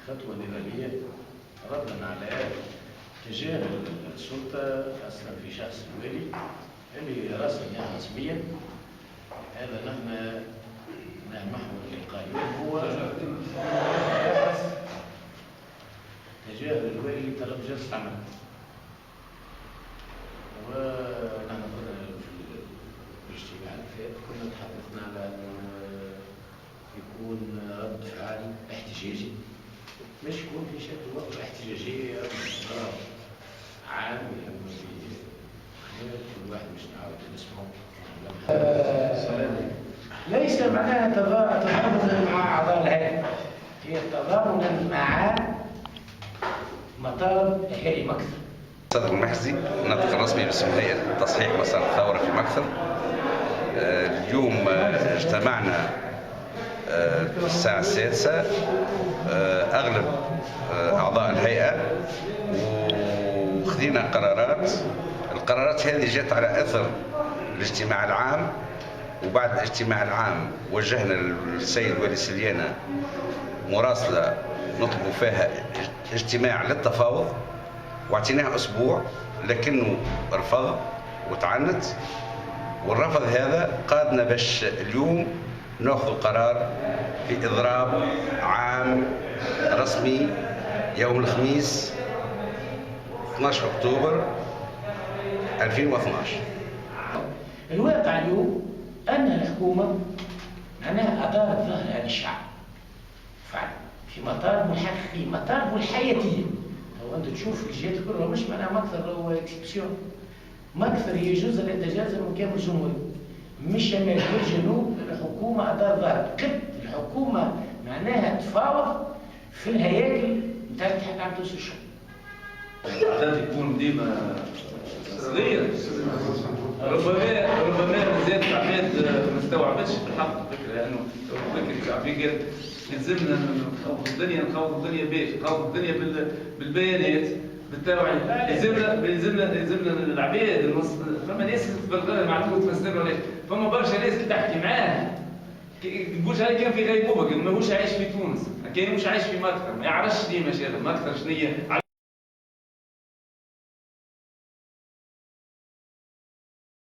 خطوة نضالية ردا على تجاه السلطة خاصة في شخص الوالي اللي رسميا رسميا هذا نحن محور اللقاء اليوم هو تجاه الوالي طلب جلسة عمل. ونحن قلنا في الاجتماع اللي فات كنا تحدثنا على انه يكون رد فعل احتجاجي، مش يكون في شكل وقفة احتجاجية عام يهم كل واحد مش نعاود نسمعه. ليس معناها تضامن مع أعضاء الهيئة، هي تضامن مع مطالب الهيئة مكثر. صدر المحزي الناطق الرسمي باسم هيئة تصحيح مسار الثورة في مكثر. اليوم اجتمعنا الساعة 6 أغلب أعضاء الهيئة وخذينا قرارات. القرارات هذه جاءت على أثر الاجتماع العام، وبعد الاجتماع العام وجهنا للسيد والي سليانة مراسلة نطلب فيها اجتماع للتفاوض، واعطيناه أسبوع لكنه رفض وتعنت، والرفض هذا قادنا باش اليوم ناخذ قرار في إضراب عام رسمي يوم الخميس 12 أكتوبر 2012. الواقع اليوم أن الحكومة معناها أدارت ظهرها للشعب فعلا في مطالب الحقيقية، مطالب الحياتية. لو أنت تشوف الجهات كلها مش معناها مكثر هو اكسبسيون، مكثر هي جزء لا يتجاوز من كامل الجمهورية، مش شمال والجنوب. الحكومة أدار ظهرها، قد الحكومة معناها تفاوض في الهياكل نتاع الاتحاد العام التونسي للشغل. العادات يكون ديما سرية، ربما زاد العباد ما استوعبتش بالحق الفكرة، لأنه فكرة العباد يلزمنا نخوض الدنيا باش نخوض الدنيا بالبيانات بالتوعية. يلزمنا العباد. فما ناس تبلغ معلومات تفسر ولا فما برشا ناس تحكي معاه تقولش هذا كان في غيبوبة، ماهوش عايش في تونس، كان مش عايش في مكثر، ما يعرفش ديما شنو مكثر شنية.